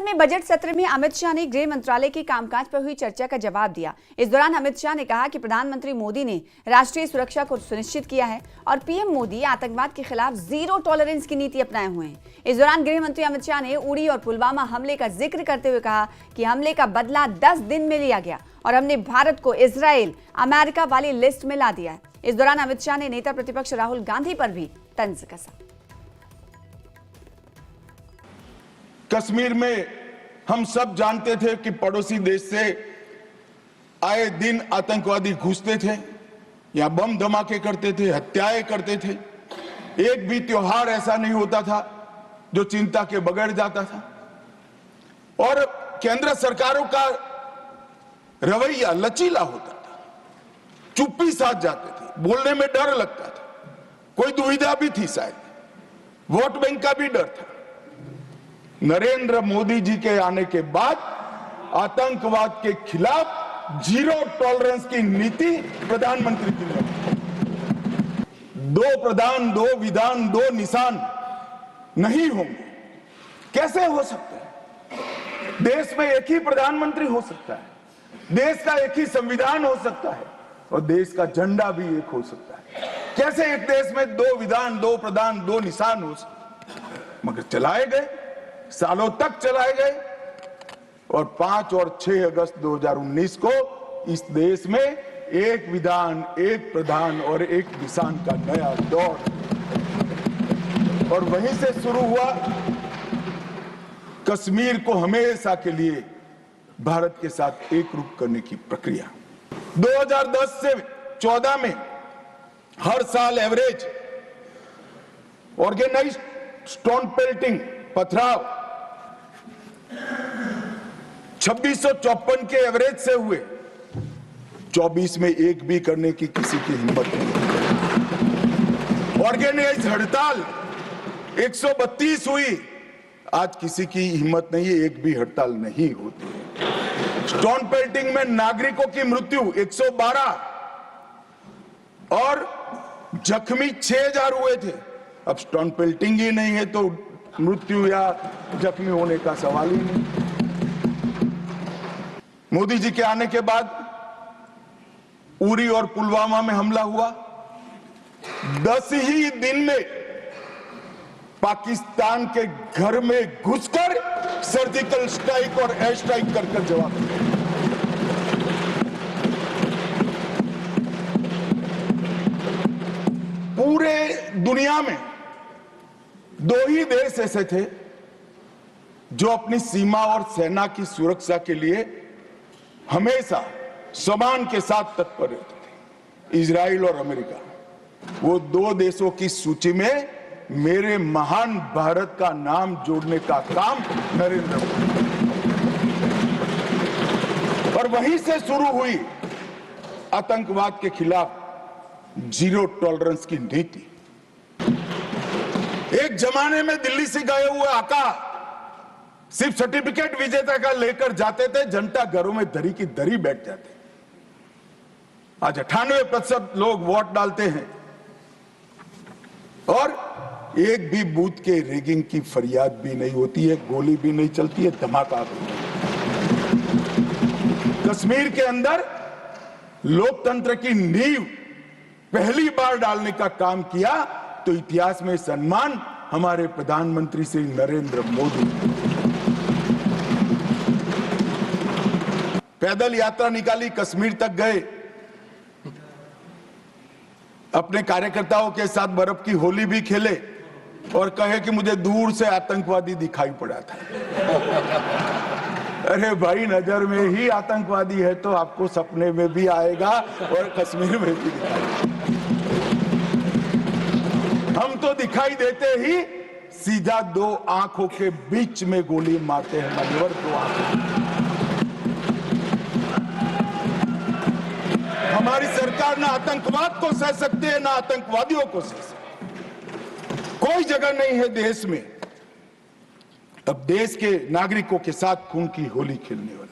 में बजट सत्र में अमित शाह ने गृह मंत्रालय के कामकाज पर हुई चर्चा का जवाब दिया। इस दौरान अमित शाह ने कहा कि प्रधानमंत्री मोदी ने राष्ट्रीय सुरक्षा को सुनिश्चित किया है और पीएम मोदी आतंकवाद के खिलाफ जीरो टॉलरेंस की नीति अपनाए हुए हैं। इस दौरान गृह मंत्री अमित शाह ने उड़ी और पुलवामा हमले का जिक्र करते हुए कहा कि हमले का बदला 10 दिन में लिया गया और हमने भारत को इजराइल, अमेरिका वाली लिस्ट में ला दिया है। इस दौरान अमित शाह ने नेता प्रतिपक्ष राहुल गांधी पर भी तंज कसा। कश्मीर में हम सब जानते थे कि पड़ोसी देश से आए दिन आतंकवादी घुसते थे, यहां बम धमाके करते थे, हत्याएं करते थे। एक भी त्योहार ऐसा नहीं होता था जो चिंता के बगैर जाता था। और केंद्र सरकारों का रवैया लचीला होता था, चुप्पी साध जाते थे, बोलने में डर लगता था, कोई दुविधा भी थी, शायद वोट बैंक का भी डर था। नरेंद्र मोदी जी के आने के बाद आतंकवाद के खिलाफ जीरो टॉलरेंस की नीति प्रधानमंत्री की ने। दो प्रधान, दो विधान, दो निशान नहीं होंगे। कैसे हो सकता है? देश में एक ही प्रधानमंत्री हो सकता है, देश का एक ही संविधान हो सकता है और देश का झंडा भी एक हो सकता है। कैसे एक देश में दो विधान, दो प्रधान, दो निशान हो सकते? मगर चलाए गए, सालों तक चलाए गए और 5 और 6 अगस्त 2019 को इस देश में एक विधान, एक प्रधान और एक निशान का नया दौर, और वहीं से शुरू हुआ कश्मीर को हमेशा के लिए भारत के साथ एकरूप करने की प्रक्रिया। 2010 से 14 में हर साल एवरेज ऑर्गेनाइज्ड स्टोन पेल्टिंग, पथराव 2654 के एवरेज से हुए। 24 में एक भी करने की किसी की हिम्मत नहीं। ऑर्गेनाइज हड़ताल 132 हुई, आज किसी की हिम्मत नहीं है, एक भी हड़ताल नहीं होती। स्टोन पेल्टिंग में नागरिकों की मृत्यु 112 और जख्मी 6000 हुए थे। अब स्टोन पेल्टिंग ही नहीं है तो मृत्यु या जख्मी होने का सवाल ही नहीं। मोदी जी के आने के बाद उरी और पुलवामा में हमला हुआ। 10 ही दिन में पाकिस्तान के घर में घुसकर सर्जिकल स्ट्राइक और एयर स्ट्राइक कर जवाब दिया। पूरे दुनिया में 2 ही देश ऐसे थे जो अपनी सीमा और सेना की सुरक्षा के लिए हमेशा सम्मान के साथ तत्पर रहते थे, इजराइल और अमेरिका। वो 2 देशों की सूची में मेरे महान भारत का नाम जोड़ने का काम नरेंद्र मोदी, और वहीं से शुरू हुई आतंकवाद के खिलाफ जीरो टॉलरेंस की नीति। एक जमाने में दिल्ली से गए हुए आका सिर्फ सर्टिफिकेट विजेता का लेकर जाते थे, जनता घरों में दरी की दरी बैठ जाते। आज 98% लोग वोट डालते हैं और एक भी बूथ के रैगिंग की फरियाद भी नहीं होती है, गोली भी नहीं चलती है, धमाका भी नहीं। कश्मीर के अंदर लोकतंत्र की नींव पहली बार डालने का काम किया तो इतिहास में सम्मान हमारे प्रधानमंत्री श्री नरेंद्र मोदी। पैदल यात्रा निकाली, कश्मीर तक गए, अपने कार्यकर्ताओं के साथ बर्फ की होली भी खेले और कहे कि मुझे दूर से आतंकवादी दिखाई पड़ा था। अरे भाई, नजर में ही आतंकवादी है तो आपको सपने में भी आएगा और कश्मीर में भी दिखाएगा। हम तो दिखाई देते ही सीधा 2 आंखों के बीच में गोली मारते हैं, मगर 2 आंखों। हमारी सरकार ना आतंकवाद को सह सकती है, ना आतंकवादियों को सह सकती। कोई जगह नहीं है देश में अब देश के नागरिकों के साथ खून की होली खेलने वाली।